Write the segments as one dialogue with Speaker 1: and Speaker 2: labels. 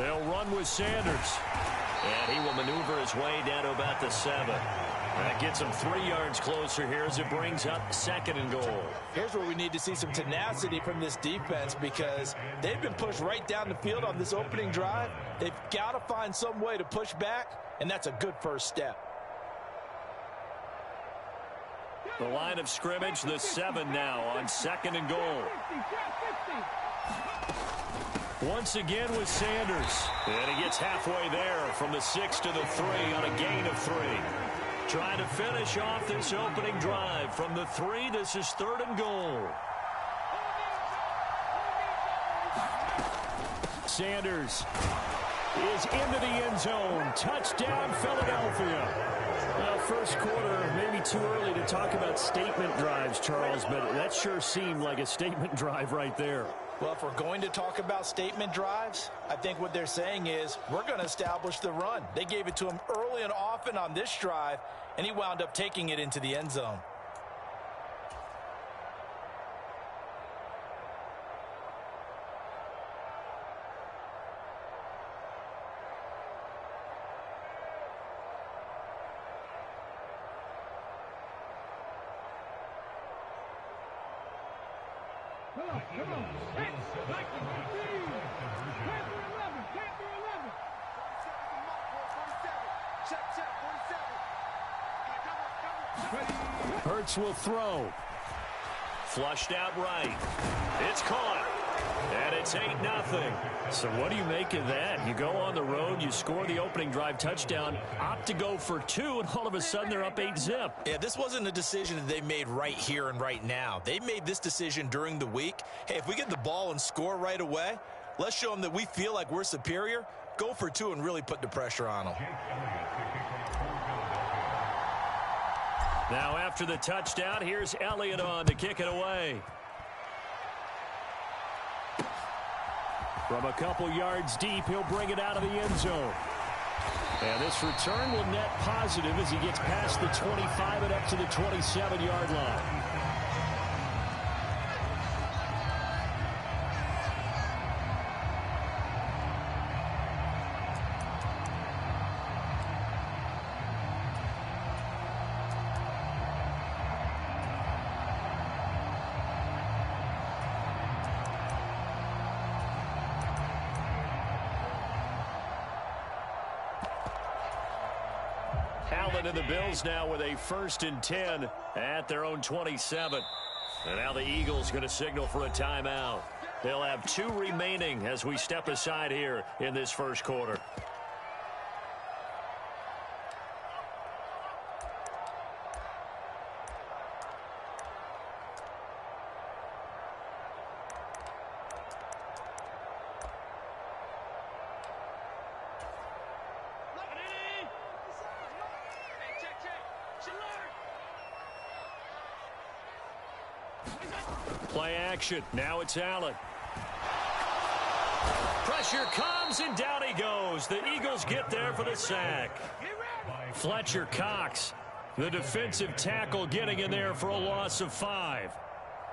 Speaker 1: They'll run with Sanders. And he will maneuver his way down to about the 7. That gets him 3 yards closer here as it brings up 2nd and goal.
Speaker 2: Here's where we need to see some tenacity from this defense because they've been pushed right down the field on this opening drive. They've got to find some way to push back, and that's a good first step.
Speaker 1: The line of scrimmage, the 7 now on 2nd and goal. Once again with Sanders. And he gets halfway there from the 6 to the 3 on a gain of 3. Trying to finish off this opening drive from the 3. This is 3rd and goal. Sanders is into the end zone. Touchdown, Philadelphia. Well, first quarter, maybe too early to talk about statement drives, Charles, but that sure seemed like a statement drive right there.
Speaker 2: Well, if we're going to talk about statement drives, I think what they're saying is we're going to establish the run. They gave it to him early and often on this drive, and he wound up taking it into the end zone.
Speaker 3: Come on.
Speaker 1: Hurts will throw. Flushed out right. It's caught. And it's 8-0. So what do you make of that? You go on the road, you score the opening drive touchdown, opt to go for 2, and all of a sudden they're up 8-zip.
Speaker 2: Yeah, this wasn't a decision that they made right here and right now. They made this decision during the week. Hey, if we get the ball and score right away, let's show them that we feel like we're superior. Go for 2 and really put the pressure on them.
Speaker 1: Now after the touchdown, here's Elliott on to kick it away. From a couple yards deep, he'll bring it out of the end zone. And this return will net positive as he gets past the 25 and up to the 27-yard line. And the Bills now with a 1st and 10 at their own 27. And now the Eagles going to signal for a timeout. They'll have 2 remaining as we step aside here in this first quarter. Play action. Now it's Allen. Pressure comes, and down he goes. The Eagles get there for the sack. Fletcher Cox, the defensive tackle, getting in there for a loss of 5.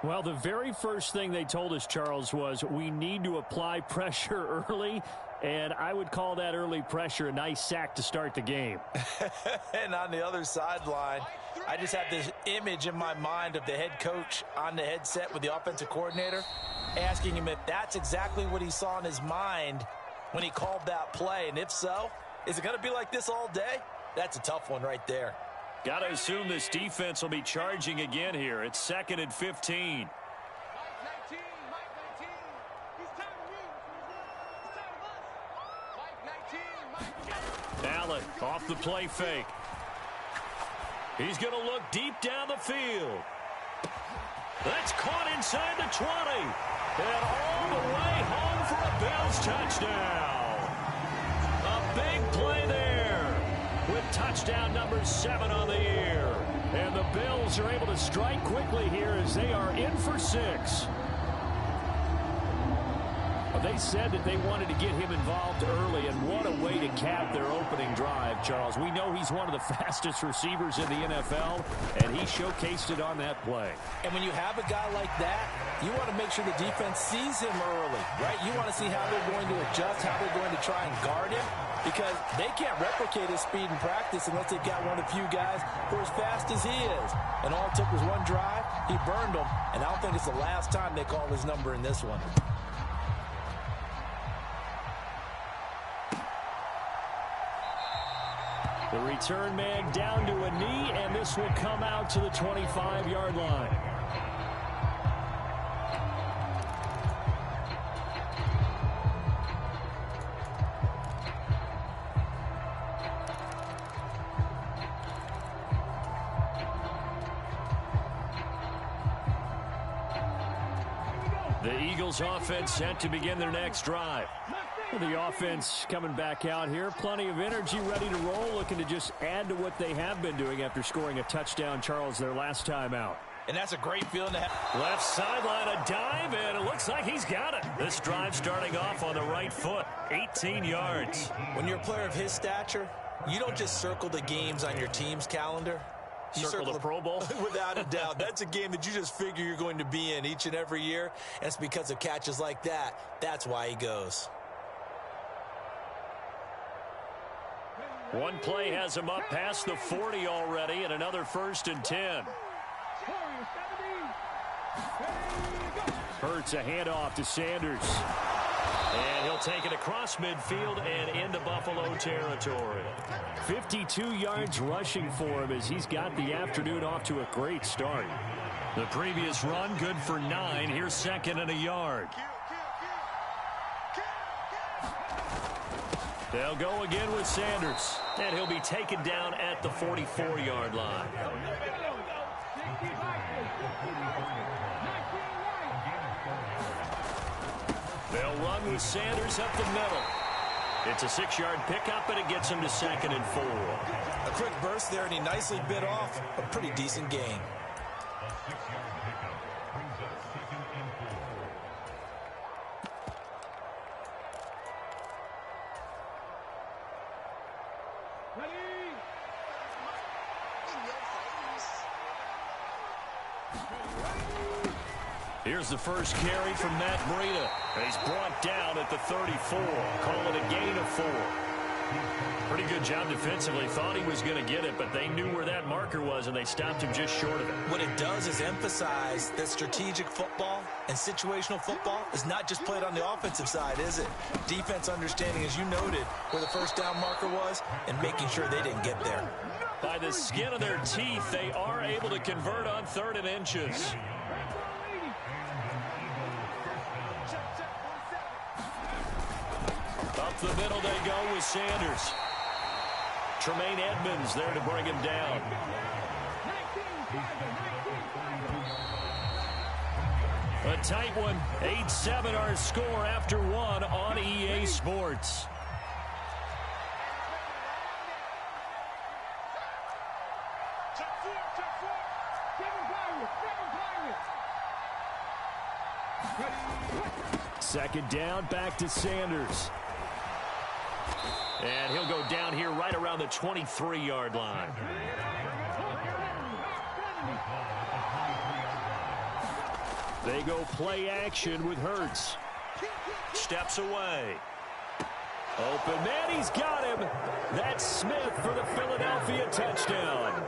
Speaker 1: Well, the very first thing they told us, Charles, was we need to apply pressure early, and I would call that early pressure a nice sack to start the game.
Speaker 2: And on the other sideline, I just have this image in my mind of the head coach on the headset with the offensive coordinator asking him if that's exactly what he saw in his mind when he called that play. And if so, is it going to be like this all day? That's a tough one right there.
Speaker 1: Got to assume this defense will be charging again here. It's 2nd and 15. Allen off the play fake. He's going to look deep down the field. That's caught inside the 20. And all the way home for a Bills touchdown. A big play there with touchdown number 7 on the year. And the Bills are able to strike quickly here as they are in for 6. they said that they wanted to get him involved early, and what a way to cap their opening drive, Charles. We know he's one of the fastest receivers in the NFL, and he showcased it on that play.
Speaker 2: And when you have a guy like that, you want to make sure the defense sees him early, right? You want to see how they're going to adjust, how they're going to try and guard him, because they can't replicate his speed in practice unless they've got one of the few guys who are as fast as he is. And all it took was one drive. He burned them, and I don't think it's the last time they call his number in this one.
Speaker 1: The return man down to a knee, and this will come out to the 25-yard line. The Eagles offense set to begin their next drive. The offense coming back out here. Plenty of energy, ready to roll, looking to just add to what they have been doing after scoring a touchdown, Charles, their last time out.
Speaker 2: And that's a great feeling to have.
Speaker 1: Left sideline, a dive, and it looks like he's got it. This drive starting off on the right foot, 18 yards.
Speaker 2: When you're a player of his stature, you don't just circle the games on your team's calendar.
Speaker 1: Circle the Pro Bowl?
Speaker 2: Without a doubt. That's a game that you just figure you're going to be in each and every year. And it's because of catches like that. That's why he goes.
Speaker 1: One play has him up past the 40 already, and another 1st and 10. Hurts a handoff to Sanders. And he'll take it across midfield and into Buffalo territory. 52 yards rushing for him as he's got the afternoon off to a great start. The previous run good for 9. Here's 2nd and a yard. They'll go again with Sanders. And he'll be taken down at the 44-yard line. They'll run with Sanders up the middle. It's a 6-yard pickup, and it gets him to 2nd and 4.
Speaker 2: A quick burst there, and he nicely bit off a pretty decent gain.
Speaker 1: Here's the first carry from Matt Breida. He's brought down at the 34. Call it a gain of 4. Pretty good job defensively. Thought he was going to get it, but they knew where that marker was, and they stopped him just short of it.
Speaker 2: What it does is emphasize that strategic football and situational football is not just played on the offensive side, is it? Defense understanding, as you noted, where the first down marker was and making sure they didn't get there.
Speaker 1: By the skin of their teeth, they are able to convert on 3rd and inches. Up the middle they go with Sanders. Tremaine Edmonds there to bring him down. A tight one. 8-7 our score after 1 on EA Sports. Second down, back to Sanders. And he'll go down here right around the 23-yard line. They go play action with Hurts. Steps away. Open man, he's got him. That's Smith for the Philadelphia touchdown.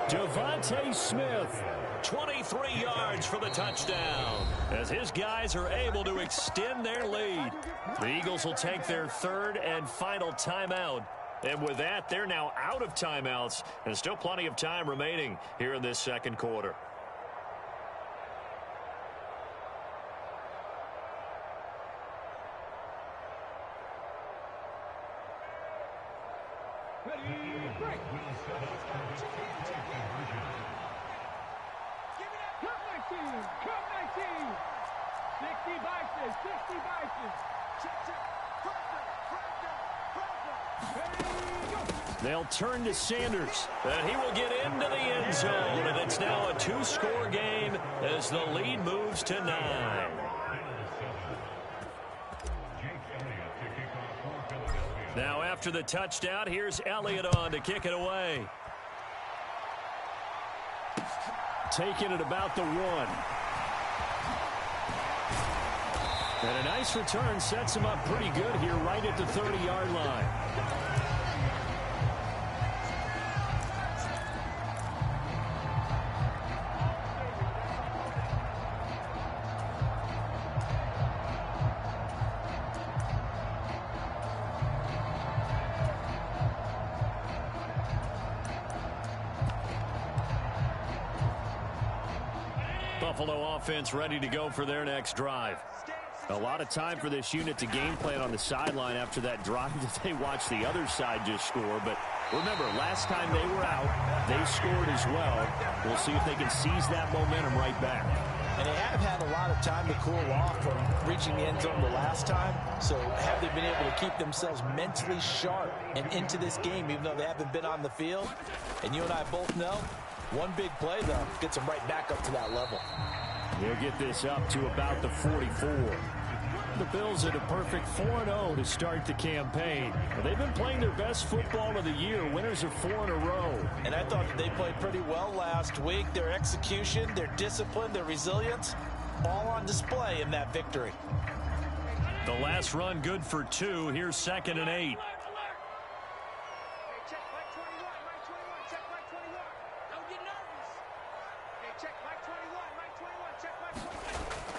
Speaker 1: Devontae Smith, 23 yards for the touchdown, as his guys are able to extend their lead. The Eagles will take their 3rd and final timeout. And with that, they're now out of timeouts, and still plenty of time remaining here in this 2nd quarter. They'll turn to Sanders, and he will get into the end zone, and it's now a 2-score game as the lead moves to 9. Now after the touchdown, here's Elliott on to kick it away. Taking it about the 1. And a nice return sets him up pretty good here right at the 30-yard line. Buffalo offense ready to go for their next drive. A lot of time for this unit to game plan on the sideline after that drive that they watched the other side just score. But remember, last time they were out, they scored as well. We'll see if they can seize that momentum right back.
Speaker 2: And they have had a lot of time to cool off from reaching the end zone the last time. So have they been able to keep themselves mentally sharp and into this game, even though they haven't been on the field? And you and I both know, one big play, though, gets them right back up to that level.
Speaker 1: They'll get this up to about the 44. The Bills at a perfect 4-0 to start the campaign. They've been playing their best football of the year. Winners of 4 in a row.
Speaker 2: And I thought that they played pretty well last week. Their execution, their discipline, their resilience, all on display in that victory.
Speaker 1: The last run good for 2. Here's 2nd and 8.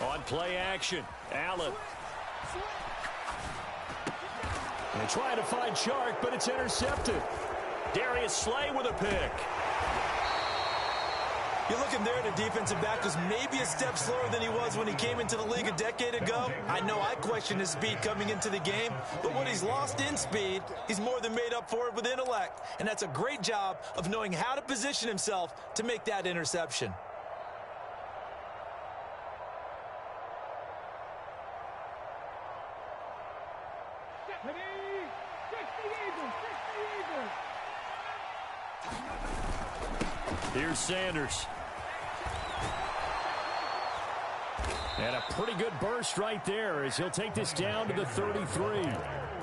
Speaker 1: On play action, Allen. And trying to find Chark, but it's intercepted. Darius Slay with a pick.
Speaker 2: You're looking there at a defensive back who's maybe a step slower than he was when he came into the league a decade ago. I know I questioned his speed coming into the game, but what he's lost in speed, he's more than made up for it with intellect. And that's a great job of knowing how to position himself to make that interception.
Speaker 1: Here's Sanders. And a pretty good burst right there as he'll take this down to the 33.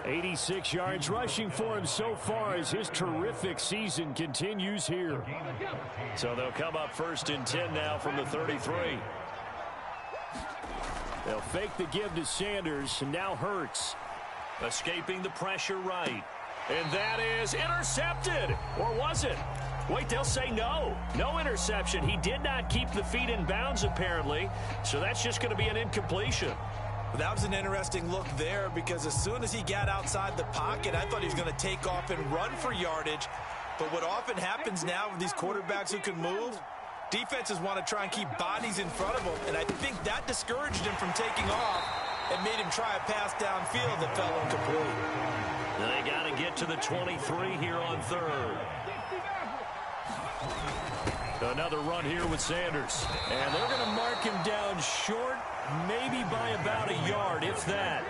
Speaker 1: 86 yards rushing for him so far as his terrific season continues here. So they'll come up 1st and 10 now from the 33. They'll fake the give to Sanders, and now Hurts. Escaping the pressure right. And that is intercepted. Or was it? Wait, they'll say no. No interception. He did not keep the feet in bounds, apparently. So that's just going to be an incompletion.
Speaker 2: That was an interesting look there because as soon as he got outside the pocket, I thought he was going to take off and run for yardage. But what often happens now with these quarterbacks who can move, defenses want to try and keep bodies in front of them. And I think that discouraged him from taking off and made him try a pass downfield that fell incomplete.
Speaker 1: They got to get to the 23 here on 3rd. Another run here with Sanders. And they're going to mark him down short, maybe by about a yard, if that.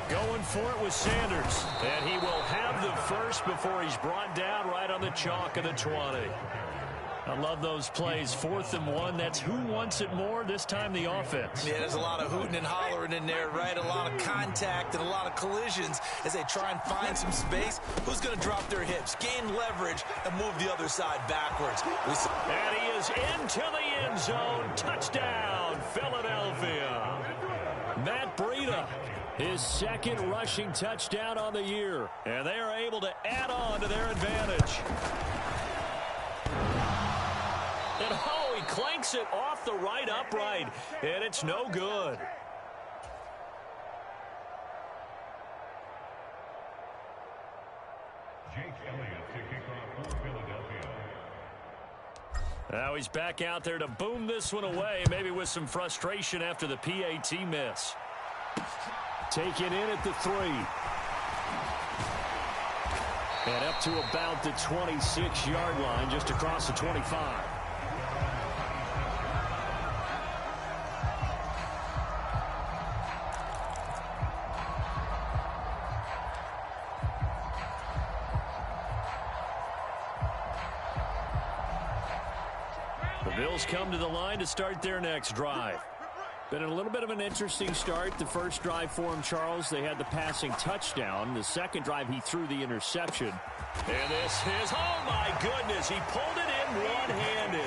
Speaker 1: Going for it with Sanders. And he will have the first before he's brought down right on the chalk of the 20. I love those plays. 4th and 1. That's who wants it more, this time the offense.
Speaker 2: Yeah, there's a lot of hooting and hollering in there, right? A lot of contact and a lot of collisions as they try and find some space. Who's going to drop their hips, gain leverage, and move the other side backwards?
Speaker 1: And he is into the end zone. Touchdown, Philadelphia. Matt Breida, his 2nd rushing touchdown on the year. And they are able to add on to their advantage. And oh, he clanks it off the right upright, and it's no good.
Speaker 3: Jake Elliott to kick off for Philadelphia.
Speaker 1: Now he's back out there to boom this one away, maybe with some frustration after the PAT miss. Take it in at the 3. And up to about the 26-yard line, just across the 25. Bills come to the line to start their next drive. Been a little bit of an interesting start. The first drive for him, Charles, they had the passing touchdown. The second drive, he threw the interception. And this is, oh my goodness, he pulled it in one-handed.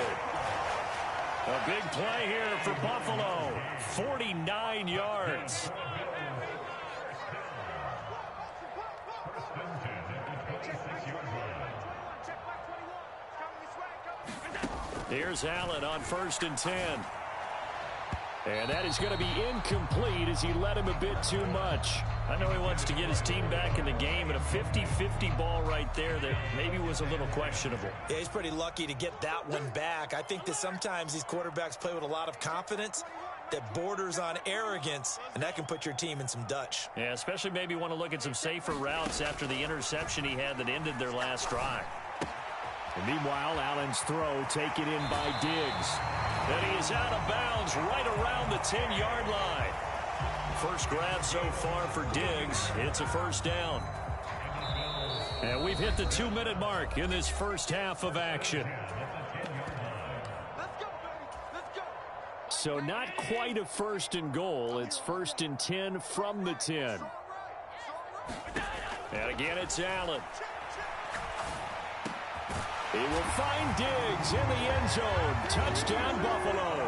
Speaker 1: A big play here for Buffalo. 49 yards. Here's Allen on 1st and 10. And that is going to be incomplete as he led him a bit too much. I know he wants to get his team back in the game, but a 50-50 ball right there that maybe was a little questionable.
Speaker 2: Yeah, he's pretty lucky to get that one back. I think that sometimes these quarterbacks play with a lot of confidence that borders on arrogance, and that can put your team in some Dutch.
Speaker 1: Yeah, especially maybe want to look at some safer routes after the interception he had that ended their last drive. And meanwhile, Allen's throw taken in by Diggs. And he is out of bounds right around the 10-yard line. First grab so far for Diggs. It's a first down. And we've hit the 2-minute mark in this first half of action. So not quite a 1st and goal. It's 1st and 10 from the 10. And again, it's Allen. He will find Diggs in the end zone. Touchdown, Buffalo.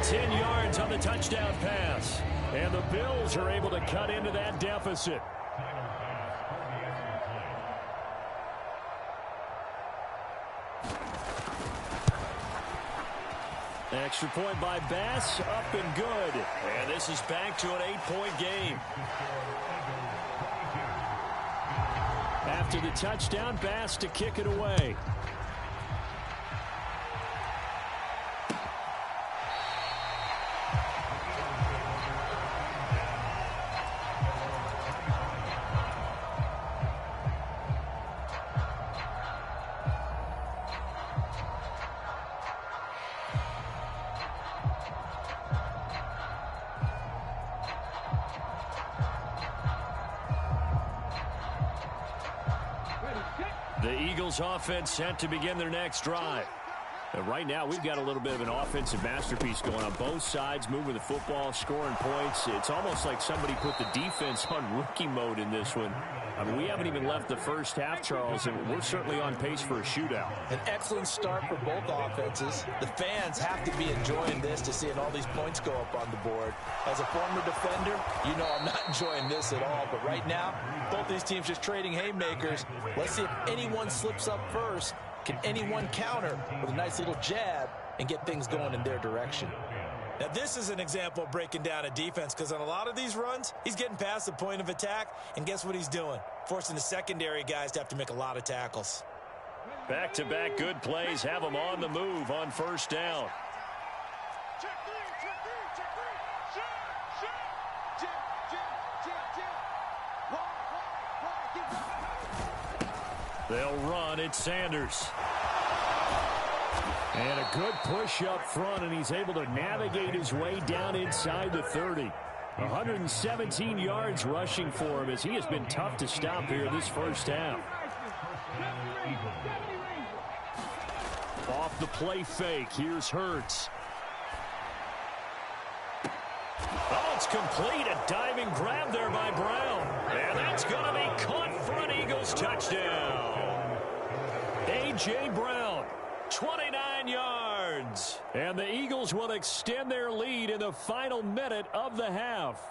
Speaker 1: 10 yards on the touchdown pass. And the Bills are able to cut into that deficit. Extra point by Bass, up and good. And this is back to an 8-point game. After the touchdown, Bass to kick it away. The Eagles offense set to begin their next drive. And right now, we've got a little bit of an offensive masterpiece going on both sides, moving the football, scoring points. It's almost like somebody put the defense on rookie mode in this one. I mean, we haven't even left the first half, Charles, and we're certainly on pace for a shootout.
Speaker 2: An excellent start for both offenses. The fans have to be enjoying this to seeing all these points go up on the board. As a former defender, you know I'm not enjoying this at all. But right now, both these teams just trading haymakers. Let's see if anyone slips up first. Can anyone counter with a nice little jab and get things going in their direction? Now, this is an example of breaking down a defense, because on a lot of these runs, he's getting past the point of attack, and guess what he's doing? Forcing the secondary guys to have to make a lot of tackles.
Speaker 1: Back-to-back good plays have them on the move on first down. They'll run. It's Sanders. And a good push up front, and he's able to navigate his way down inside the 30. 117 yards rushing for him as he has been tough to stop here this first half. Off the play fake, here's Hurts. Oh, it's complete. A diving grab there by Brown. And that's going to be caught for an Eagles touchdown. A.J. Brown, 29 yards. And the Eagles will extend their lead in the final minute of the half.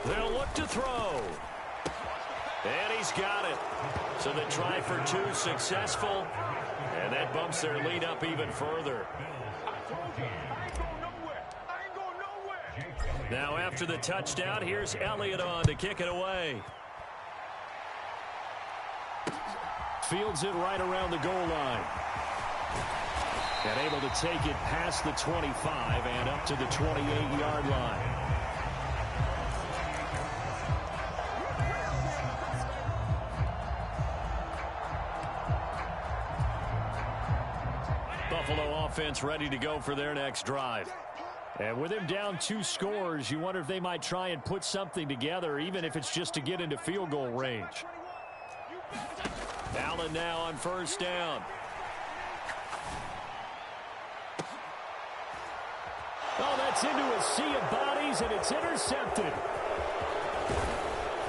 Speaker 1: They'll look to throw. And he's got it. So the try for two successful. And that bumps their lead up even further. Now after the touchdown, here's Elliott on to kick it away. Fields it right around the goal line. And able to take it past the 25 and up to the 28-yard line. Buffalo offense ready to go for their next drive. And with him down 2 scores, you wonder if they might try and put something together, even if it's just to get into field goal range. Allen now on first down. Oh, that's into a sea of bodies, and it's intercepted.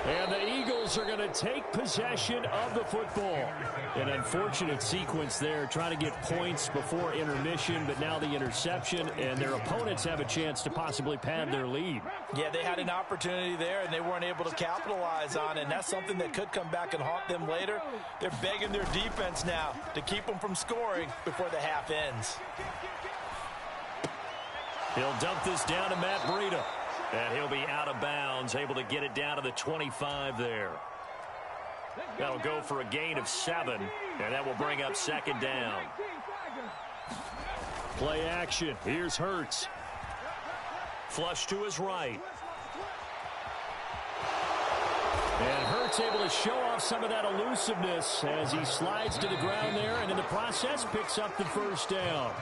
Speaker 1: And the Eagles are going to take possession of the football. An unfortunate sequence there, trying to get points before intermission, but now the interception, and their opponents have a chance to possibly pad their lead.
Speaker 2: Yeah, they had an opportunity there, and they weren't able to capitalize on it, and that's something that could come back and haunt them later. They're begging their defense now to keep them from scoring before the half ends.
Speaker 1: He'll dump this down to Matt Breida. And he'll be out of bounds, able to get it down to the 25 there. That'll go for a gain of 7, and that will bring up second down. Play action. Here's Hurts. Flush to his right. And Hurts able to show off some of that elusiveness as he slides to the ground there, and in the process picks up the first down.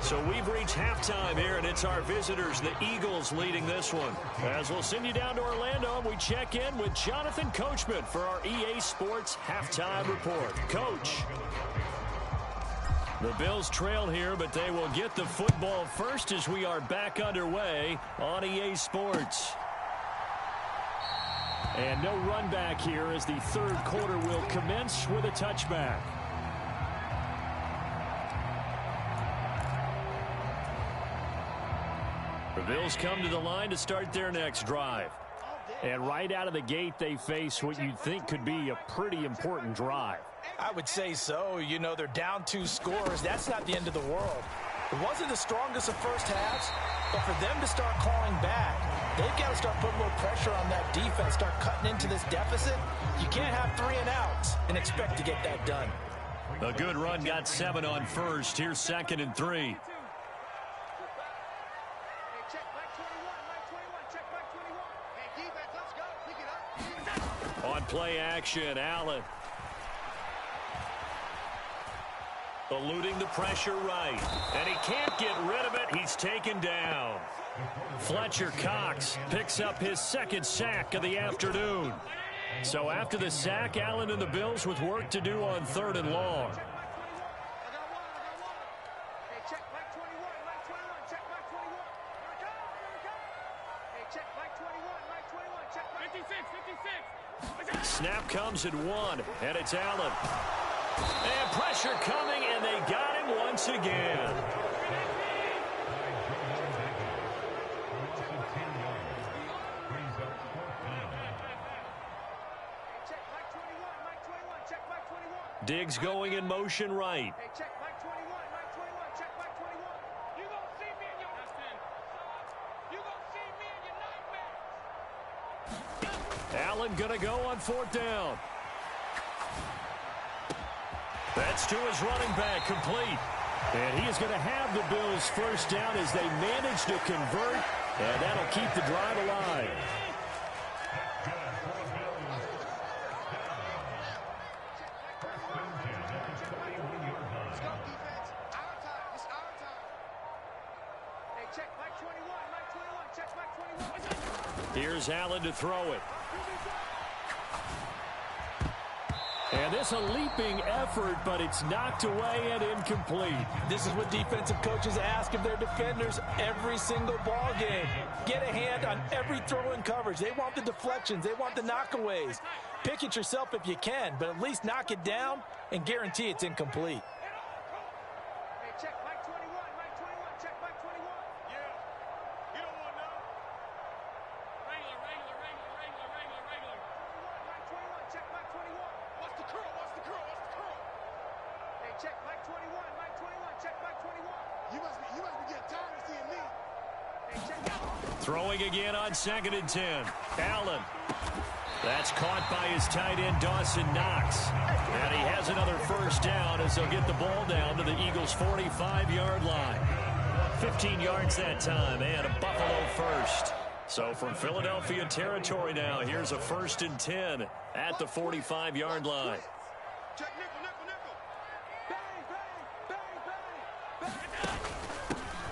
Speaker 1: So we've reached halftime here, and it's our visitors, the Eagles, leading this one. As we'll send you down to Orlando, and we check in with Jonathan Coachman for our EA Sports Halftime Report. Coach. The Bills trail here, but they will get the football first as we are back underway on EA Sports. And no run back here as the third quarter will commence with a touchback. The Bills come to the line to start their next drive. And right out of the gate, they face what you'd think could be a pretty important drive.
Speaker 2: I would say so. You know, they're down 2 scores. That's not the end of the world. It wasn't the strongest of first halves, but for them to start clawing back, they've got to start putting a little pressure on that defense, start cutting into this deficit. You can't have 3 and outs and expect to get that done.
Speaker 1: A good run, got 7 on first. Here's 2nd and 3. On play action, Allen. Eluding the pressure right. And he can't get rid of it. He's taken down. Fletcher Cox picks up his 2nd sack of the afternoon. So after the sack, Allen and the Bills with work to do on 3rd and long. Snap comes at 1, and it's Allen. And pressure coming, and they got him once again. Diggs going in motion right. Allen going to go on 4th down. That's to his running back, complete. And he is going to have the Bills first down as they manage to convert, and that'll keep the drive alive. Here's Allen to throw it. And this a leaping effort, but it's knocked away and incomplete.
Speaker 2: This is what defensive coaches ask of their defenders every single ball game. Get a hand on every throw in coverage. They want the deflections. They want the knockaways. Pick it yourself if you can, but at least knock it down and guarantee it's incomplete.
Speaker 1: Throwing again on 2nd and 10. Allen. That's caught by his tight end, Dawson Knox. And he has another first down as they'll get the ball down to the Eagles' 45-yard line. 15 yards that time and a Buffalo first. So from Philadelphia territory now, here's a 1st and 10 at the 45-yard line.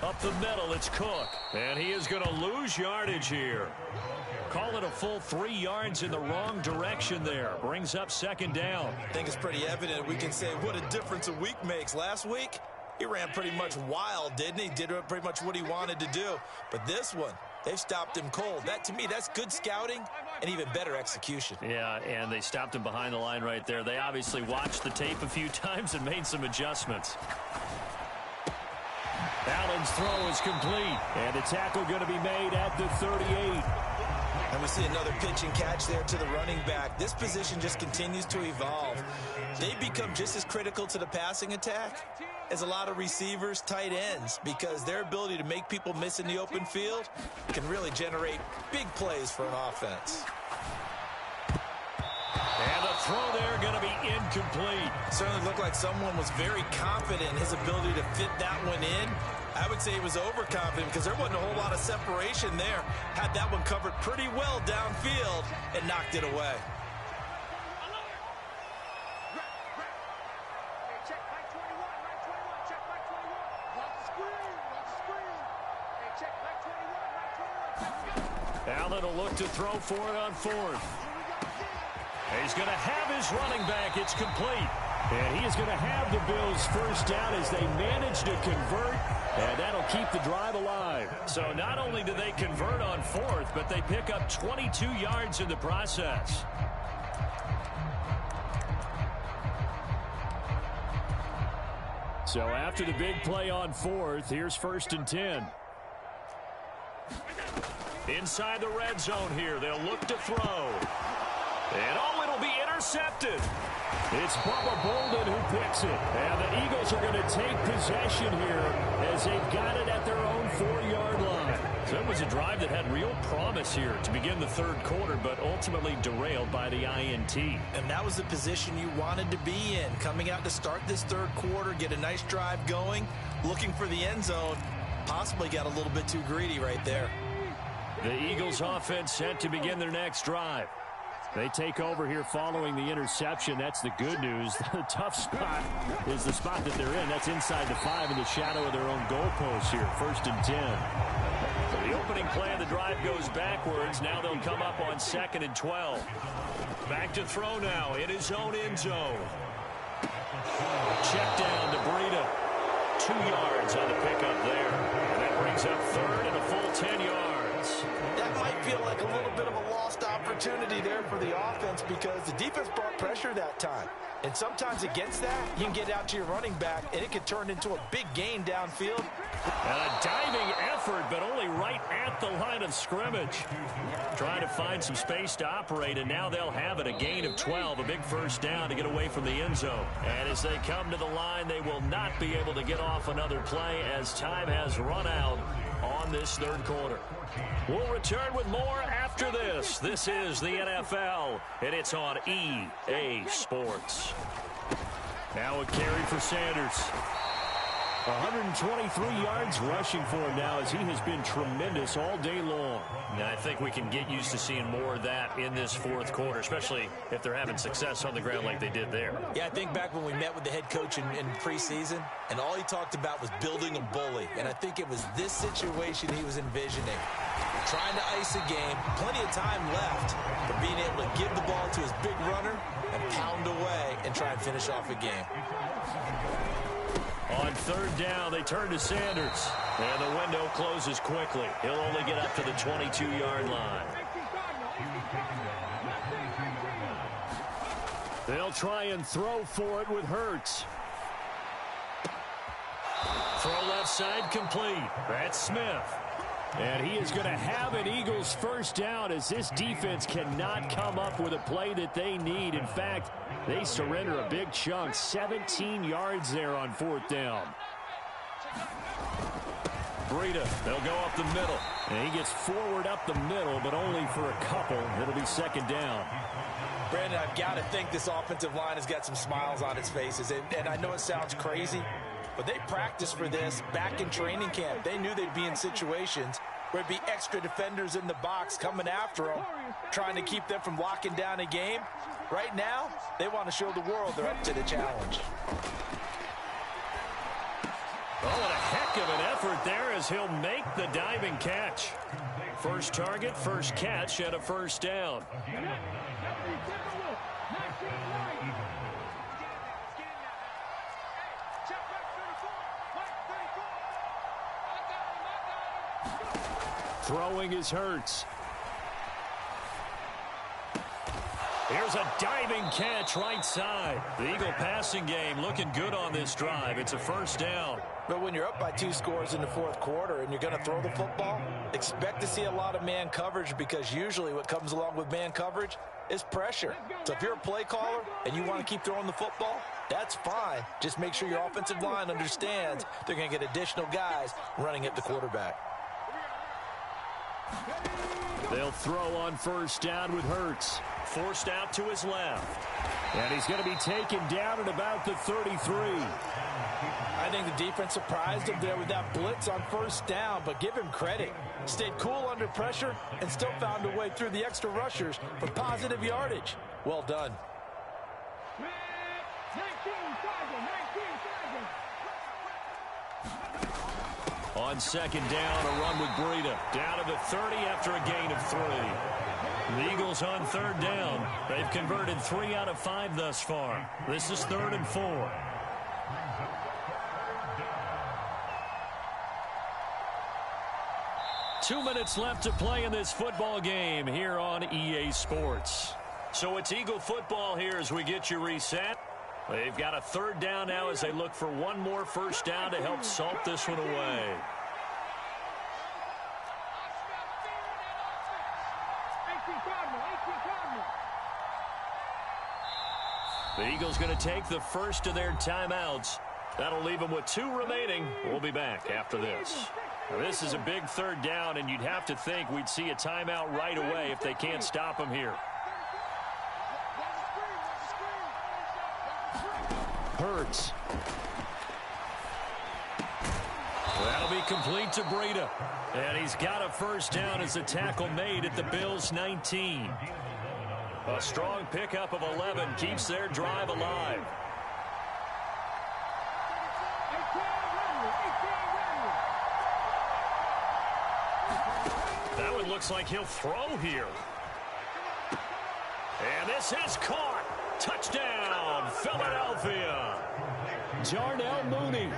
Speaker 1: Up the middle, it's Cook. And he is going to lose yardage here. Call it a full 3 yards in the wrong direction there. Brings up 2nd down.
Speaker 2: I think it's pretty evident. We can say what a difference a week makes. Last week, he ran pretty much wild, didn't he? Did pretty much what he wanted to do. But this one, they've stopped him cold. That, to me, that's good scouting and even better execution.
Speaker 1: Yeah, and they stopped him behind the line right there. They obviously watched the tape a few times and made some adjustments. Allen's throw is complete. And the tackle going to be made at the 38.
Speaker 2: And we see another pitch and catch there to the running back. This position just continues to evolve. They become just as critical to the passing attack as a lot of receivers, tight ends, because their ability to make people miss in the open field can really generate big plays for an offense.
Speaker 1: And the throw there going to be incomplete.
Speaker 2: Certainly looked like someone was very confident in his ability to fit that one in. I would say he was overconfident because there wasn't a whole lot of separation there. Had that one covered pretty well downfield and knocked it away.
Speaker 1: Allen will look to throw for it on 4th. He's going to have his running back. It's complete. And he is going to have the Bills first down as they manage to convert. And that'll keep the drive alive. So not only do they convert on 4th, but they pick up 22 yards in the process. So after the big play on 4th, here's 1st and 10. Inside the red zone here. They'll look to throw. And it'll be intercepted. It's Bubba Bolden who picks it. And the Eagles are going to take possession here as they've got it at their own 4-yard line. So it was a drive that had real promise here to begin the 3rd quarter, but ultimately derailed by the INT.
Speaker 2: And that was the position you wanted to be in. Coming out to start this 3rd quarter, get a nice drive going, looking for the end zone. Possibly got a little bit too greedy right there.
Speaker 1: The Eagles offense set to begin their next drive. They take over here following the interception. That's the good news. The tough spot is the spot that they're in. That's inside the 5 in the shadow of their own goalpost here. 1st and 10. The opening play of the drive goes backwards. Now they'll come up on 2nd and 12. Back to throw now in his own end zone. Check down to Breida. 2 yards on the pickup there. And that brings up 3rd and a full 10 yards.
Speaker 2: That might feel like a little bit of a lost opportunity there for the offense because the defense brought pressure that time. And sometimes against that, you can get out to your running back, and it could turn into a big gain downfield.
Speaker 1: And a diving effort, but only right at the line of scrimmage. Trying to find some space to operate, and now they'll have it. A gain of 12, a big first down to get away from the end zone. And as they come to the line, they will not be able to get off another play as time has run out on this 3rd quarter. We'll return with more after this. This is the NFL, and it's on EA Sports. Now a carry for Sanders. 123 yards rushing for him now as he has been tremendous all day long. Now I think we can get used to seeing more of that in this 4th quarter, especially if they're having success on the ground like they did there.
Speaker 2: Yeah, I think back when we met with the head coach in preseason, and all he talked about was building a bully. And I think it was this situation he was envisioning. Trying to ice a game, plenty of time left, but being able to give the ball to his big runner and pound away and try and finish off a game.
Speaker 1: On 3rd down, they turn to Sanders. And the window closes quickly. He'll only get up to the 22-yard line. They'll try and throw for it with Hurts. Throw left side complete. That's Smith. And he is going to have an Eagles first down as this defense cannot come up with a play that they need. In fact, they surrender a big chunk. 17 yards there on 4th down. Breida. They'll go up the middle. And he gets forward up the middle, but only for a couple. It'll be second down.
Speaker 2: Brandon, I've got to think this offensive line has got some smiles on its faces. And I know it sounds crazy, but they practiced for this back in training camp. They knew they'd be in situations where there'd be extra defenders in the box coming after them, trying to keep them from locking down a game. Right now, they want to show the world they're up to the challenge.
Speaker 1: Oh, what a heck of an effort there as he'll make the diving catch. First target, first catch, and a first down. Throwing is Hurts. Here's a diving catch right side. The Eagle passing game looking good on this drive. It's a first down.
Speaker 2: But when you're up by 2 scores in the fourth quarter and you're going to throw the football, expect to see a lot of man coverage, because usually what comes along with man coverage is pressure. So if you're a play caller and you want to keep throwing the football, that's fine. Just make sure your offensive line understands they're going to get additional guys running at the quarterback.
Speaker 1: They'll throw on first down with Hurts. Forced out to his left. And he's going to be taken down at about the 33.
Speaker 2: I think the defense surprised him there with that blitz on first down, but give him credit. Stayed cool under pressure and still found a way through the extra rushers for positive yardage. Well done.
Speaker 1: On second down, a run with Breida. Down to the 30 after a gain of 3. The Eagles on third down. They've converted 3 out of 5 thus far. This is 3rd and 4. Two minutes left to play in this football game here on EA Sports. So it's Eagle football here as we get you reset. They've got a third down now as they look for one more first down to help salt this one away. The Eagles going to take the first of their timeouts. That'll leave them with 2 remaining. We'll be back after this. Now, this is a big third down, and you'd have to think we'd see a timeout right away if they can't stop them here. Hurts. That'll be complete to Breida. And he's got a first down as a tackle made at the Bills' 19. A strong pickup of 11 keeps their drive alive. That one looks like he'll throw here. And this is caught. Touchdown, Philadelphia. Darnell Mooney,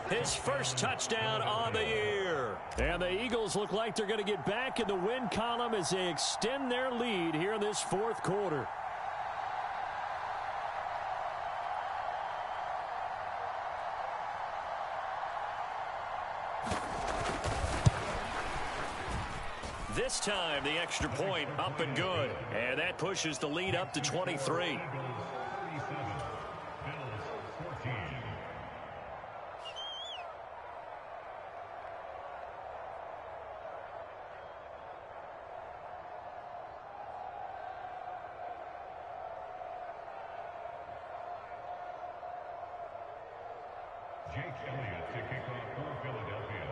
Speaker 1: his first touchdown on the year. And the Eagles look like they're going to get back in the win column as they extend their lead here in this fourth quarter. This time, the extra point up and good. And that pushes the lead up to 23.
Speaker 3: Jake Elliott to kick off for Philadelphia.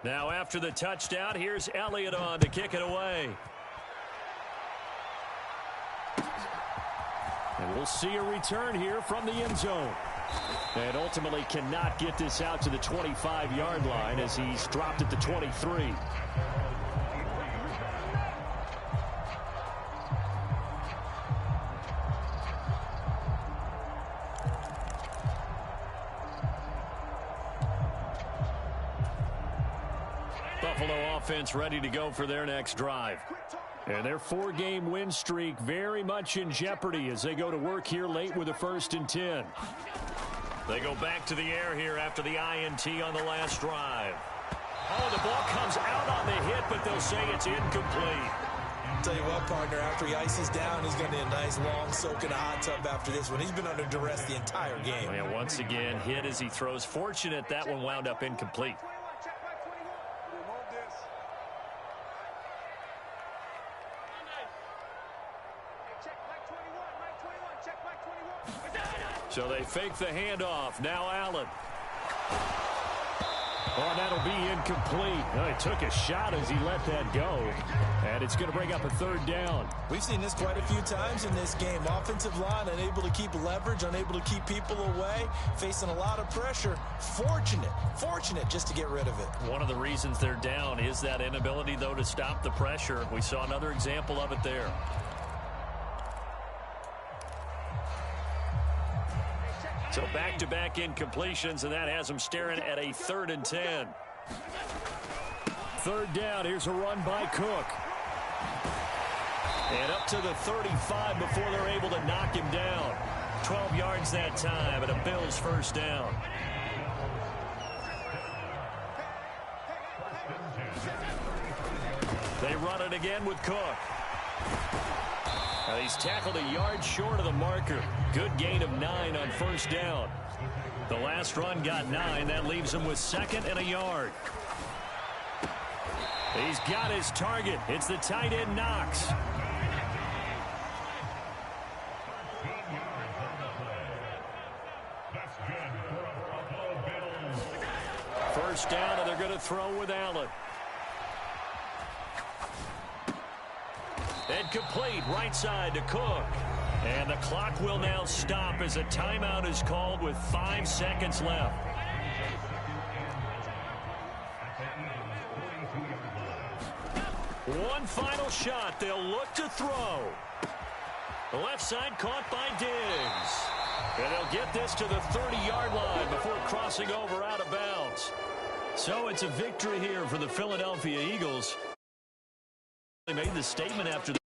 Speaker 1: Now after the touchdown, here's Elliott on to kick it away. And we'll see a return here from the end zone. And ultimately cannot get this out to the 25-yard line as he's dropped at the 23. Buffalo offense ready to go for their next drive. And their 4-game win streak very much in jeopardy as they go to work here late with a 1st and 10. They go back to the air here after the INT on the last drive. Oh, the ball comes out on the hit, but they'll say it's incomplete.
Speaker 2: Tell you what, partner, after he ices down, he's going to need a nice, long soak in a hot tub after this one. He's been under duress the entire game.
Speaker 1: And once again, hit as he throws. Fortunate that one wound up incomplete. So they fake the handoff. Now Allen. Oh, that'll be incomplete. Oh, he took a shot as he let that go. And it's going to bring up a third down.
Speaker 2: We've seen this quite a few times in this game. Offensive line unable to keep leverage, unable to keep people away, facing a lot of pressure. Fortunate just to get rid of it.
Speaker 1: One of the reasons they're down is that inability, though, to stop the pressure. We saw another example of it there. So back-to-back incompletions, and that has them staring at a 3rd and 10. Third down, here's a run by Cook. And up to the 35 before they're able to knock him down. 12 yards that time, and a Bills first down. They run it again with Cook. He's tackled a yard short of the marker. Good gain of 9 on first down. The last run got 9. That leaves him with 2nd and a yard. He's got his target. It's the tight end, Knox. First down, and they're going to throw with Allen. And complete, right side to Cook. And the clock will now stop as a timeout is called with 5 seconds left. One final shot. They'll look to throw. The left side caught by Diggs. And they'll get this to the 30-yard line before crossing over out of bounds. So it's a victory here for the Philadelphia Eagles. They made the statement after the